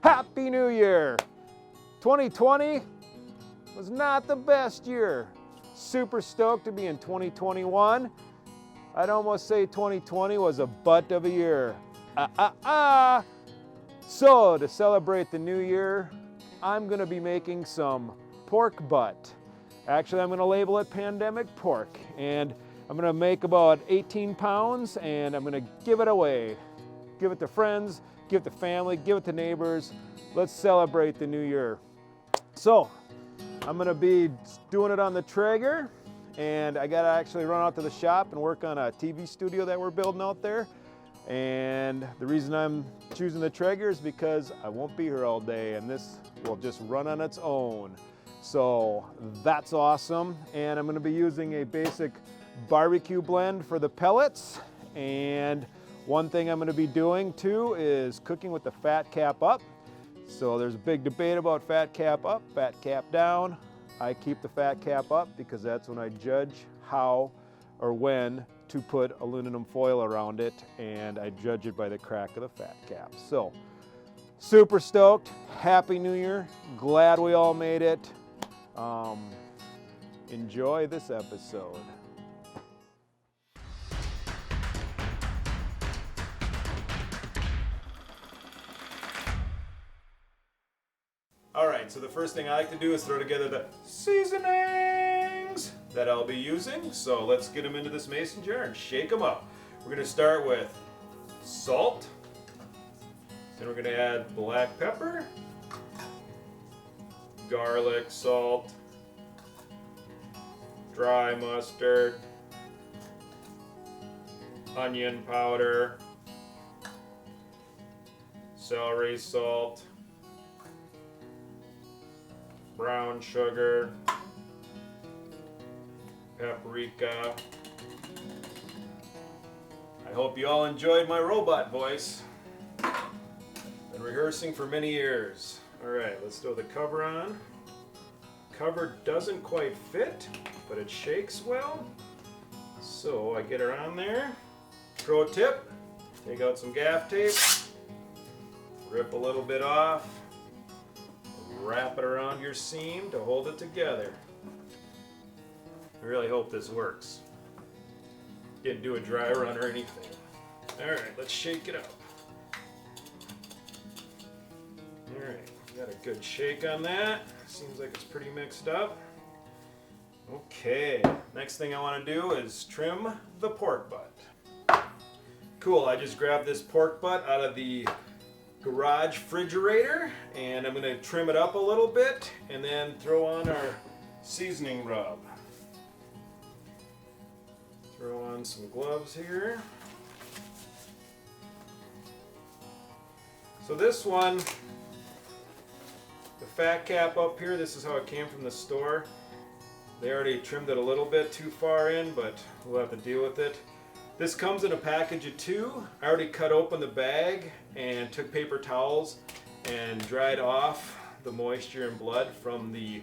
Happy New Year! 2020 was not the best year. Super stoked to be in 2021. I'd almost say 2020 was a butt of a year. So to celebrate the new year, I'm gonna be making some pork butt. Actually, I'm gonna label it pandemic pork, and I'm gonna make about 18 pounds and I'm gonna give it away. Give it to friends, give it to family, give it to neighbors. Let's celebrate the new year. So, I'm gonna be doing it on the Traeger, and I gotta actually run out to the shop and work on a TV studio that we're building out there. And the reason I'm choosing the Traeger is because I won't be here all day, and this will just run on its own. So that's awesome. And I'm gonna be using a basic barbecue blend for the pellets. And one thing I'm gonna be doing too is cooking with the fat cap up. So there's a big debate about fat cap up, fat cap down. I keep the fat cap up because that's when I judge how or when to put aluminum foil around it, and I judge it by the crack of the fat cap. So super stoked, Happy New Year, glad we all made it. Enjoy this episode. All right, so the first thing I like to do is throw together the seasonings that I'll be using. So let's get them into this mason jar and shake them up. We're gonna start with salt. Then we're gonna add black pepper, garlic salt, dry mustard, onion powder, celery salt, brown sugar, paprika. I hope you all enjoyed my robot voice. Been rehearsing for many years. All right, let's throw the cover on. Cover doesn't quite fit, but it shakes well. So I get her on there. Pro tip, take out some gaff tape, rip a little bit off, wrap it around your seam to hold it together. I really hope this works. Didn't do a dry run or anything. All right, let's shake it up. All right, got a good shake on that. Seems like it's pretty mixed up. Okay, next thing I want to do is trim the pork butt. Cool, I just grabbed this pork butt out of the garage refrigerator, and I'm going to trim it up a little bit and then throw on our seasoning rub. Throw on some gloves here. So this one, the fat cap up here, this is how it came from the store. They already trimmed it a little bit too far in, but we'll have to deal with it. This comes in a package of 2. I already cut open the bag and took paper towels and dried off the moisture and blood from the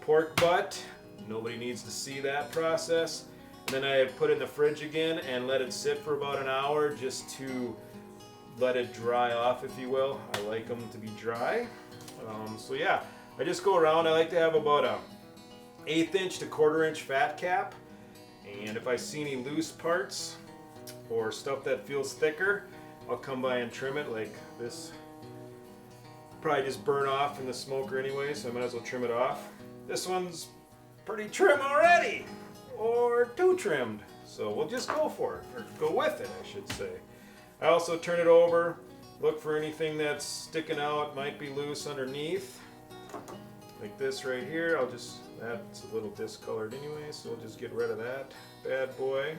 pork butt. Nobody needs to see that process. And then I put it in the fridge again and let it sit for about an hour just to let it dry off, if you will. I like them to be dry. So yeah, I just go around. I like to have about a 1/8 inch to 1/4 inch fat cap. And if I see any loose parts or stuff that feels thicker, I'll come by and trim it. Like this probably just burn off in the smoker anyway, so I might as well trim it off. This one's pretty trim already, or too trimmed, so we'll just go for it, or go with it, I should say. I also turn it over, look for anything that's sticking out, might be loose underneath, like this right here. That's a little discolored anyway, so we'll just get rid of that bad boy.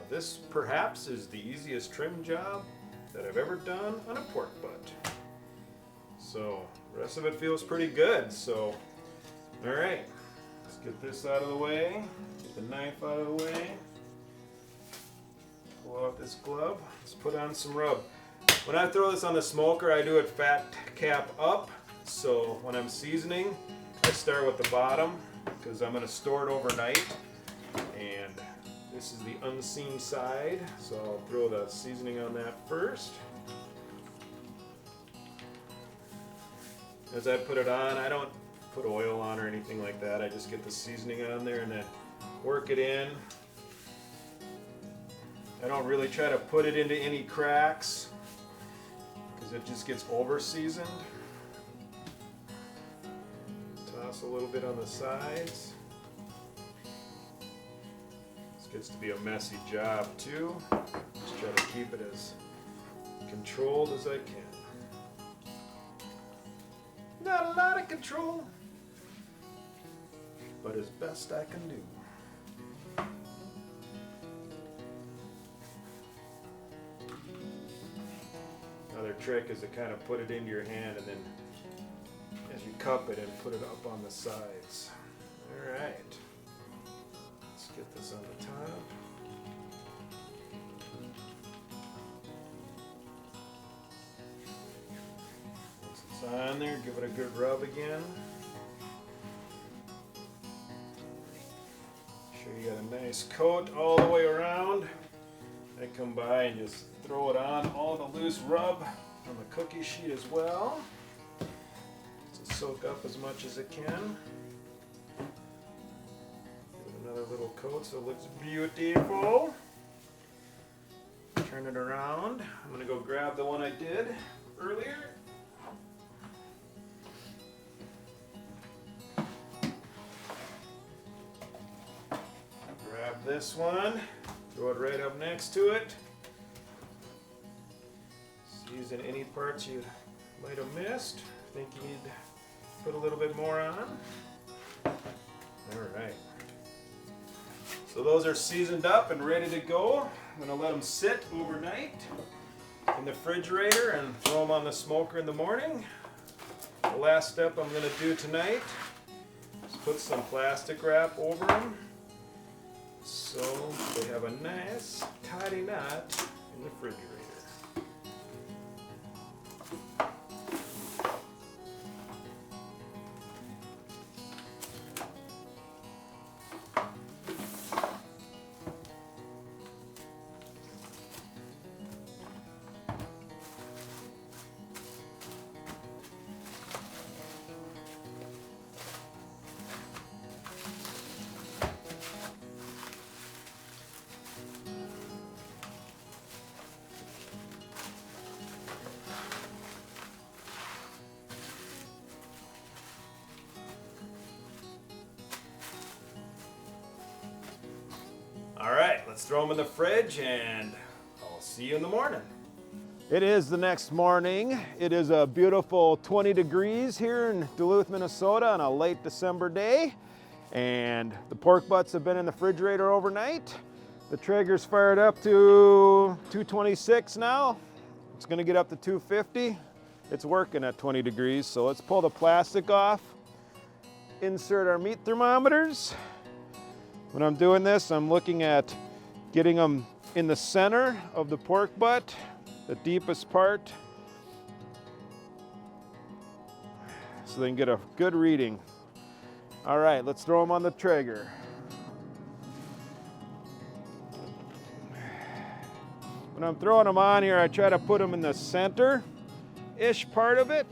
This perhaps is the easiest trim job that I've ever done on a pork butt. So the rest of it feels pretty good. So all right, let's get this out of the way, get the knife out of the way, pull out this glove, let's put on some rub. When I throw this on the smoker, I do it fat cap up. So when I'm seasoning, I start with the bottom because I'm going to store it overnight, and this is the unseen side, so I'll throw the seasoning on that first. as I put it on. I don't put oil on or anything like that. I just get the seasoning on there and then work it in. I don't really try to put it into any cracks because it just gets over seasoned. Toss a little bit on the sides. This gets to be a messy job too. Just try to keep it as controlled as I can. Not a lot of control, but as best I can do. Another trick is to kind of put it into your hand and then as you cup it and put it up on the sides. All right, let's get this on the top. Once it's on there, give it a good rub again. Make sure you got a nice coat all the way around. I come by and just throw it on all the loose rub on the cookie sheet as well to soak up as much as it can. Give it another little coat so it looks beautiful. Turn it around. I'm going to go grab the one I did earlier. Grab this one. Throw it right up next to it. Season any parts you might have missed. Think you need to put a little bit more on. All right. So those are seasoned up and ready to go. I'm going to let them sit overnight in the refrigerator and throw them on the smoker in the morning. The last step I'm going to do tonight is put some plastic wrap over them, so they have a nice tidy knot in the refrigerator. All right, let's throw them in the fridge and I'll see you in the morning. It is the next morning. It is a beautiful 20 degrees here in Duluth, Minnesota on a late December day. And the pork butts have been in the refrigerator overnight. The Traeger's fired up to 226 now. It's gonna get up to 250. It's working at 20 degrees, so let's pull the plastic off. Insert our meat thermometers. When I'm doing this, I'm looking at getting them in the center of the pork butt, the deepest part, so they can get a good reading. All right, let's throw them on the Traeger. When I'm throwing them on here, I try to put them in the center-ish part of it.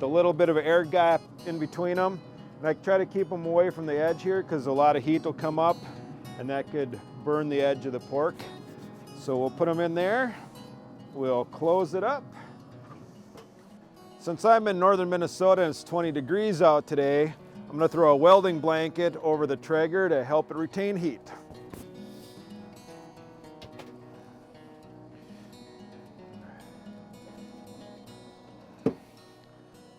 A little bit of an air gap in between them, and I try to keep them away from the edge here because a lot of heat will come up and that could burn the edge of the pork. So we'll put them in there, we'll close it up. Since I'm in northern Minnesota and it's 20 degrees out today, I'm going to throw a welding blanket over the Traeger to help it retain heat.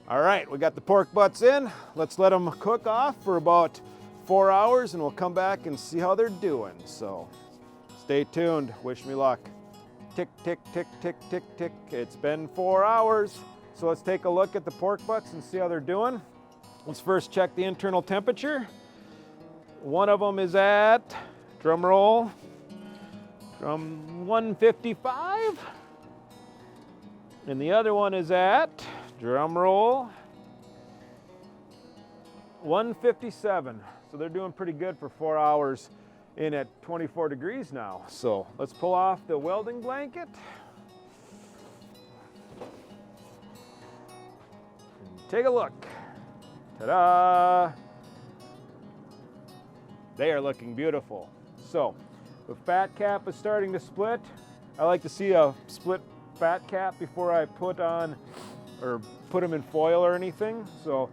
All right, we got the pork butts in. Let's let them cook off for about 4 hours and we'll come back and see how they're doing. So stay tuned, wish me luck. Tick, tick, tick, tick, tick, tick. It's been 4 hours. So let's take a look at the pork butts and see how they're doing. Let's first check the internal temperature. One of them is at, drum roll, 155. And the other one is at, drum roll, 157. So they're doing pretty good for 4 hours. in at 24 degrees now. So let's pull off the welding blanket. And take a look. Ta-da! They are looking beautiful. So the fat cap is starting to split. I like to see a split fat cap before I put them in foil or anything. So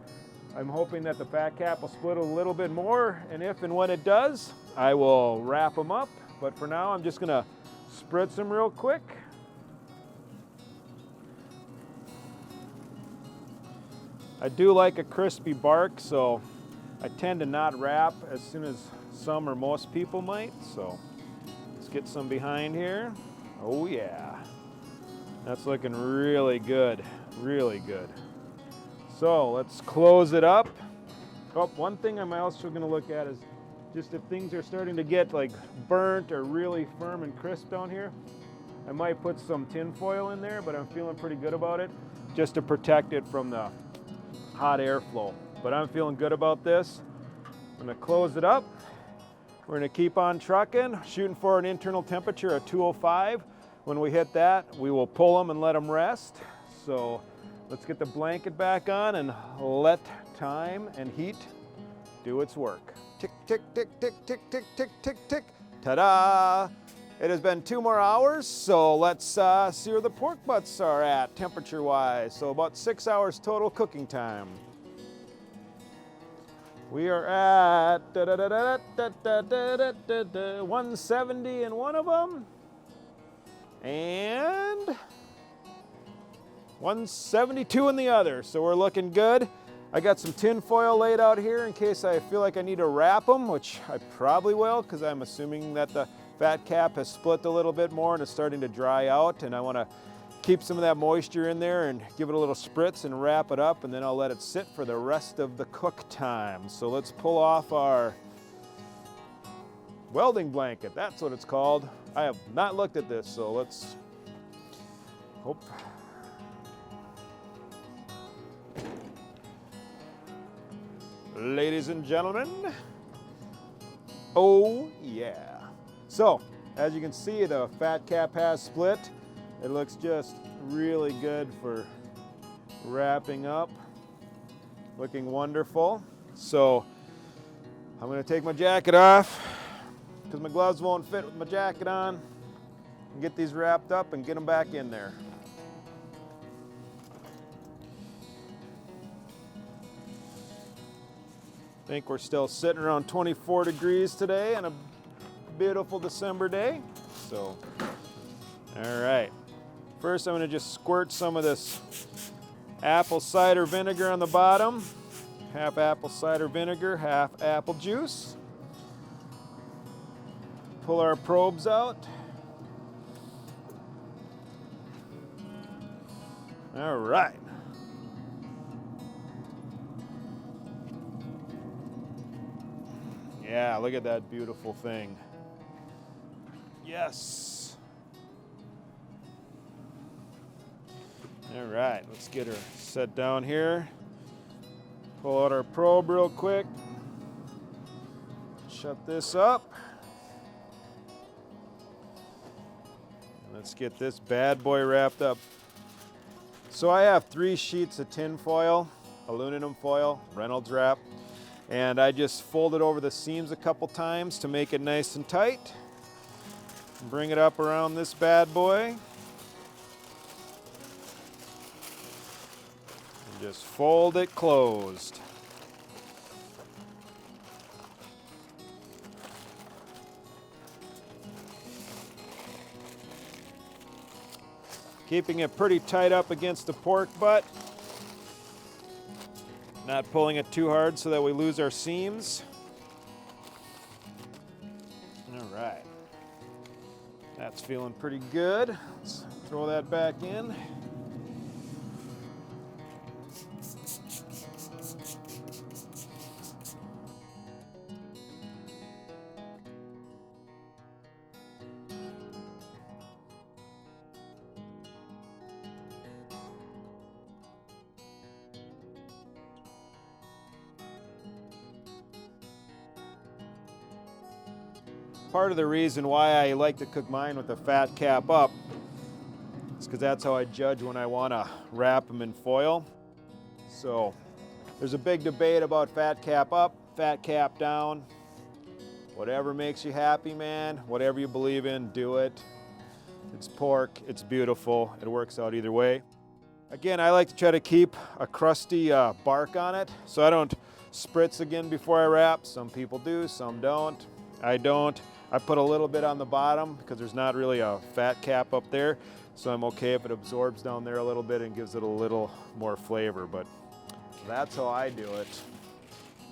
I'm hoping that the fat cap will split a little bit more, and if and when it does, I will wrap them up. But for now, I'm just gonna spritz them real quick. I do like a crispy bark, so I tend to not wrap as soon as some or most people might. So let's get some behind here. Oh yeah, that's looking really good, really good. So let's close it up. Oh, one thing I'm also going to look at is just if things are starting to get like burnt or really firm and crisp down here, I might put some tin foil in there, but I'm feeling pretty good about it just to protect it from the hot airflow. But I'm feeling good about this. I'm going to close it up. We're going to keep on trucking, shooting for an internal temperature of 205. When we hit that, we will pull them and let them rest. So let's get the blanket back on and let time and heat do its work. Tick, tick, tick, tick, tick, tick, tick, tick, tick. Ta-da! It has been 2 more hours, so let's see where the pork butts are at temperature-wise. So about 6 hours total cooking time. We are at 170 in one of them, and 172 in the other, so we're looking good. I got some tin foil laid out here in case I feel like I need to wrap them, which I probably will, because I'm assuming that the fat cap has split a little bit more and is starting to dry out, and I want to keep some of that moisture in there and give it a little spritz and wrap it up, and then I'll let it sit for the rest of the cook time. So let's pull off our welding blanket. That's what it's called. I have not looked at this, so let's hope. Ladies and gentlemen, oh yeah. So as you can see, the fat cap has split. It looks just really good for wrapping up. Looking wonderful. So I'm going to take my jacket off because my gloves won't fit with my jacket on, and get these wrapped up and get them back in there. I think we're still sitting around 24 degrees today on a beautiful December day. So, all right. First, I'm going to just squirt some of this apple cider vinegar on the bottom. Half apple cider vinegar, half apple juice. Pull our probes out. All right. Yeah, look at that beautiful thing. Yes. All right, let's get her set down here. Pull out our probe real quick. Shut this up. And let's get this bad boy wrapped up. So I have 3 sheets of tin foil, aluminum foil, Reynolds wrap, and I just fold it over the seams a couple times to make it nice and tight. Bring it up around this bad boy. Just fold it closed. Keeping it pretty tight up against the pork butt. Not pulling it too hard so that we lose our seams. All right. That's feeling pretty good. Let's throw that back in. Part of the reason why I like to cook mine with the fat cap up is because that's how I judge when I want to wrap them in foil. So there's a big debate about fat cap up, fat cap down. Whatever makes you happy, man. Whatever you believe in, do it. It's pork, it's beautiful, it works out either way. Again, I like to try to keep a crusty bark on it, so I don't spritz again before I wrap. Some people do, some don't. I don't. I put a little bit on the bottom because there's not really a fat cap up there, so I'm okay if it absorbs down there a little bit and gives it a little more flavor, but that's how I do it.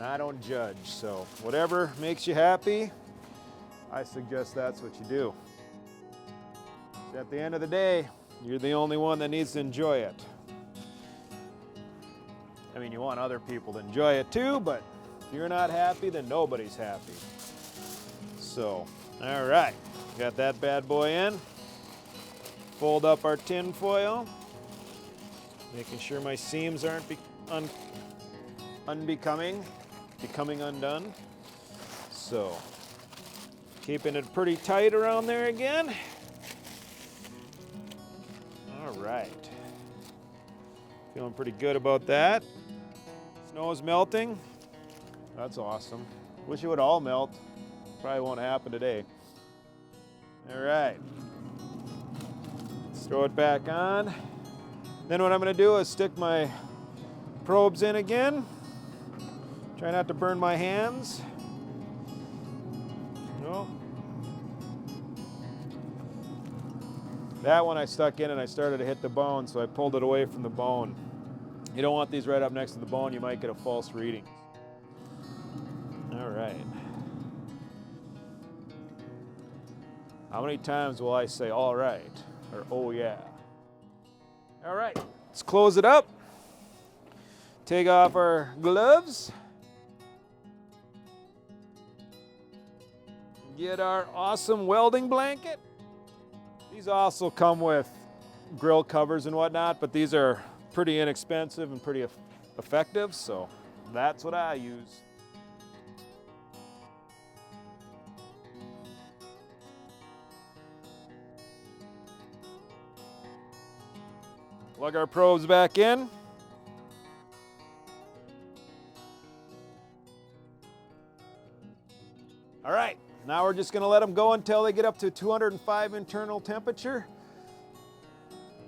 I don't judge, so whatever makes you happy, I suggest that's what you do. At the end of the day, you're the only one that needs to enjoy it. I mean, you want other people to enjoy it too, but if you're not happy, then nobody's happy. So, all right, got that bad boy in. Fold up our tin foil, making sure my seams aren't becoming undone. So, keeping it pretty tight around there again. All right. Feeling pretty good about that. Snow is melting. That's awesome. Wish it would all melt. Probably won't happen today. All right. Let's throw it back on. Then what I'm going to do is stick my probes in again. Try not to burn my hands. No. That one I stuck in and I started to hit the bone, so I pulled it away from the bone. You don't want these right up next to the bone, you might get a false reading. All right. How many times will I say all right or oh yeah? All right, let's close it up. Take off our gloves. Get our awesome welding blanket. These also come with grill covers and whatnot, but these are pretty inexpensive and pretty effective, so that's what I use. Plug our probes back in. All right, now we're just gonna let them go until they get up to 205 internal temperature.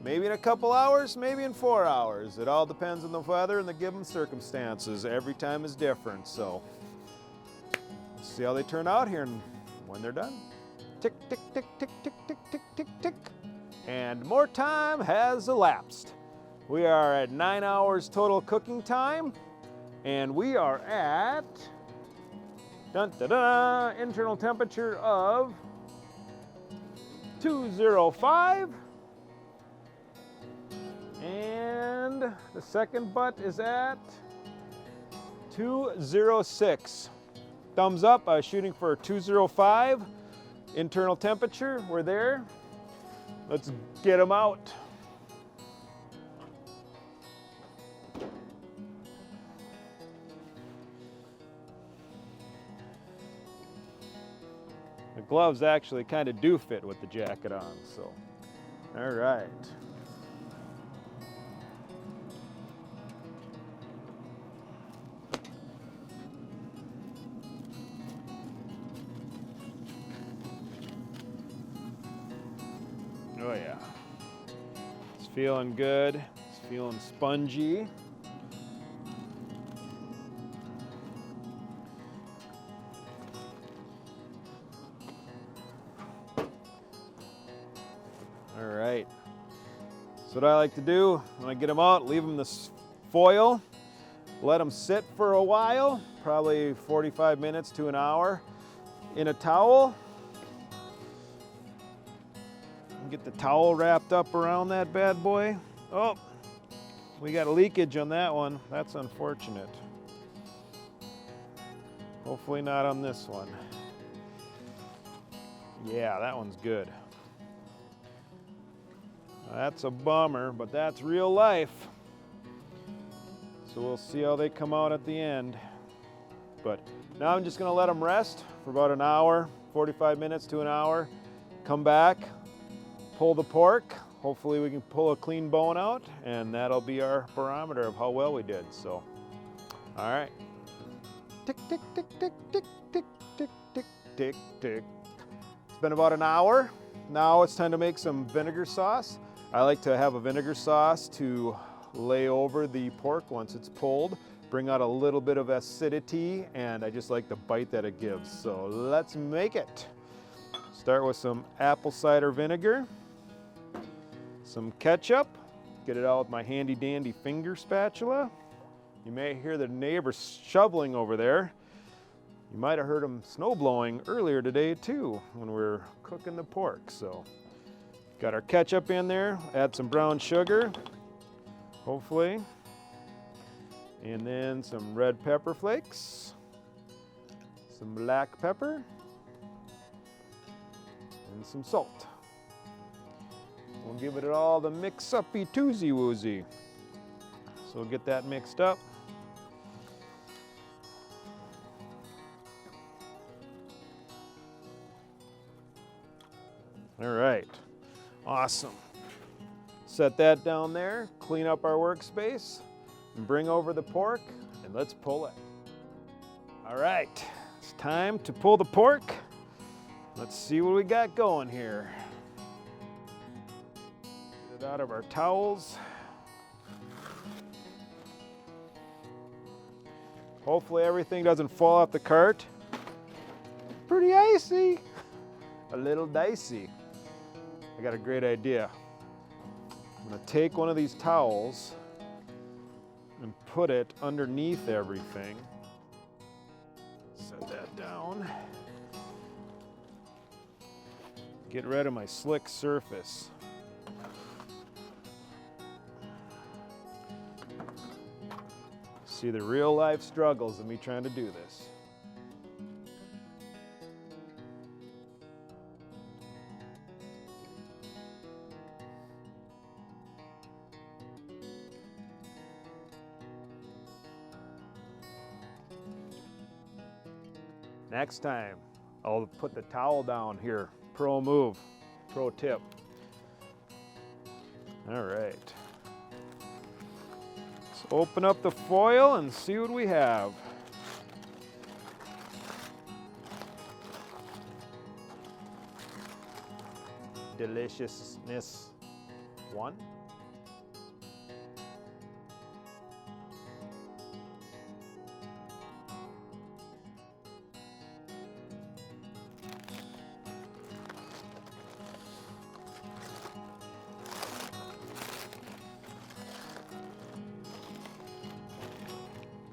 Maybe in a couple hours, maybe in 4 hours. It all depends on the weather and the given circumstances. Every time is different, so let's see how they turn out here and when they're done. Tick, tick, tick, tick, tick, tick, tick, tick, tick. And more time has elapsed. We are at 9 hours total cooking time, and we are at dun, da, da, internal temperature of 205. And the second butt is at 206. Thumbs up, I was shooting for 205 internal temperature. We're there. Let's get them out. The gloves actually kind of do fit with the jacket on, so all right. Oh yeah, it's feeling good, it's feeling spongy. All right, so what I like to do when I get them out, leave them in this foil, let them sit for a while, probably 45 minutes to an hour in a towel. Get the towel wrapped up around that bad boy. Oh, we got a leakage on that one. That's unfortunate. Hopefully not on this one. Yeah, that one's good. That's a bummer, but that's real life. So we'll see how they come out at the end. But now I'm just gonna let them rest for about an hour, 45 minutes to an hour. Come back, pull the pork. Hopefully we can pull a clean bone out, and that'll be our barometer of how well we did. So, all right. Tick, tick, tick, tick, tick, tick, tick, tick, tick, tick. It's been about an hour. Now it's time to make some vinegar sauce. I like to have a vinegar sauce to lay over the pork once it's pulled, bring out a little bit of acidity, and I just like the bite that it gives. So let's make it. Start with some apple cider vinegar, some ketchup, get it out with my handy dandy finger spatula. You may hear the neighbors shoveling over there. You might have heard them snow blowing earlier today too when we were cooking the pork. So got our ketchup in there, add some brown sugar, hopefully, and then some red pepper flakes, some black pepper, and some salt. We'll give it all the mix-uppy toozy woozy. So we'll get that mixed up. All right, awesome. Set that down there, clean up our workspace, and bring over the pork, and let's pull it. All right, it's time to pull the pork. Let's see what we got going here. Get it out of our towels. Hopefully everything doesn't fall off the cart. Pretty icy, a little dicey. I got a great idea. I'm gonna take one of these towels and put it underneath everything. Set that down. Get rid of my slick surface. See the real life struggles of me trying to do this. Next time, I'll put the towel down here. Pro move, pro tip. All right. Let's open up the foil and see what we have. Deliciousness 1.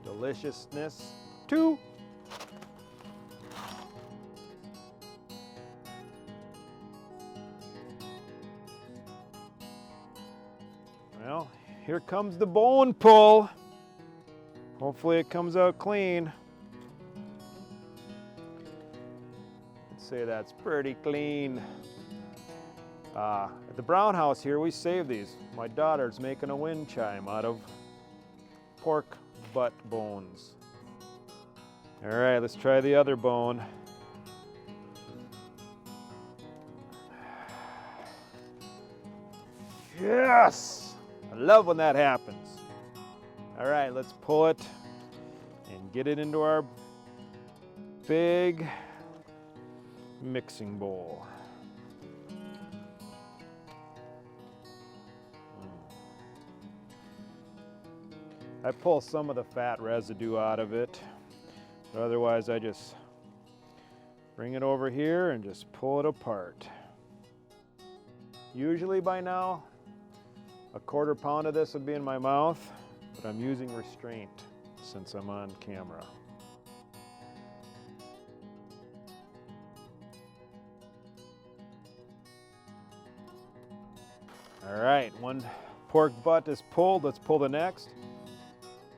Deliciousness 2. Well, here comes the bone pull. Hopefully it comes out clean. I'd say that's pretty clean. At the Brown House here, we save these. My daughter's making a wind chime out of pork butt bones. All right, let's try the other bone. Yes! I love when that happens. All right, let's pull it and get it into our big mixing bowl. I pull some of the fat residue out of it, but otherwise I just bring it over here and just pull it apart. Usually by now, a 1/4 pound of this would be in my mouth, but I'm using restraint since I'm on camera. All right, one pork butt is pulled. Let's pull the next.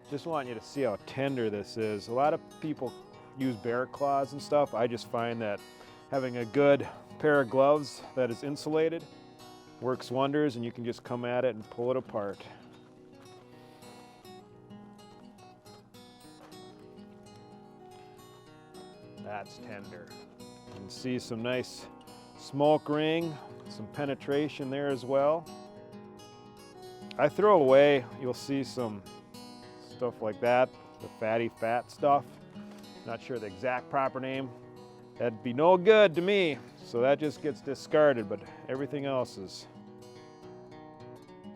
Just want you to see how tender this is. A lot of people use bear claws and stuff. I just find that having a good pair of gloves that is insulated works wonders, and you can just come at it and pull it apart. That's tender. You can see some nice smoke ring, some penetration there as well. I throw away, you'll see some stuff like that, the fatty fat stuff. Not sure the exact proper name. That'd be no good to me, so that just gets discarded, but everything else is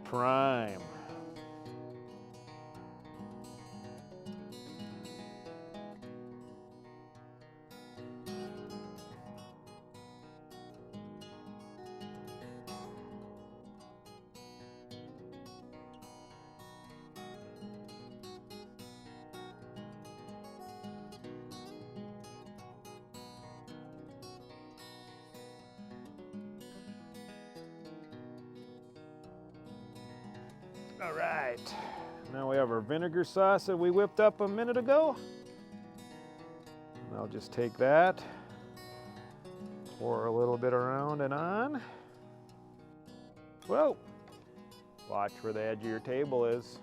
prime. All right, now we have our vinegar sauce that we whipped up a minute ago. And I'll just take that, pour a little bit around and on. Whoa, watch where the edge of your table is.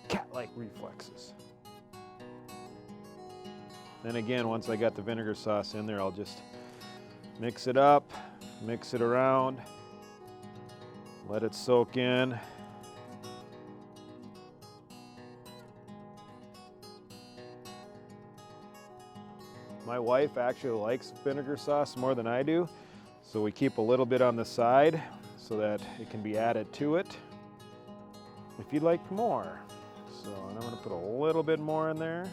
Cat-like reflexes. Then again, once I got the vinegar sauce in there, I'll just mix it up, mix it around, let it soak in. My wife actually likes vinegar sauce more than I do, so we keep a little bit on the side so that it can be added to it if you'd like more. So, and I'm going to put a little bit more in there.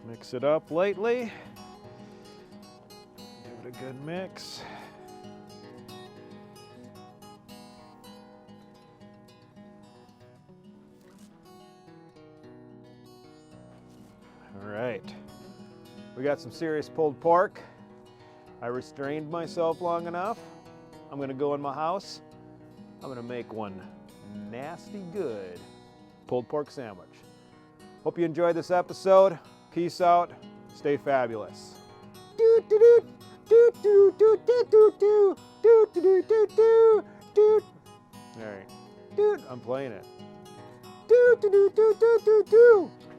Mix it up lightly. Give it a good mix. All right, we got some serious pulled pork. I restrained myself long enough. I'm gonna go in my house. I'm gonna make one nasty good pulled pork sandwich. Hope you enjoyed this episode. Peace out, stay fabulous. All right, I'm playing it.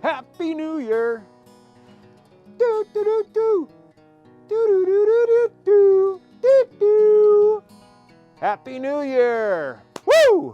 Happy New Year! Happy New Year! Woo!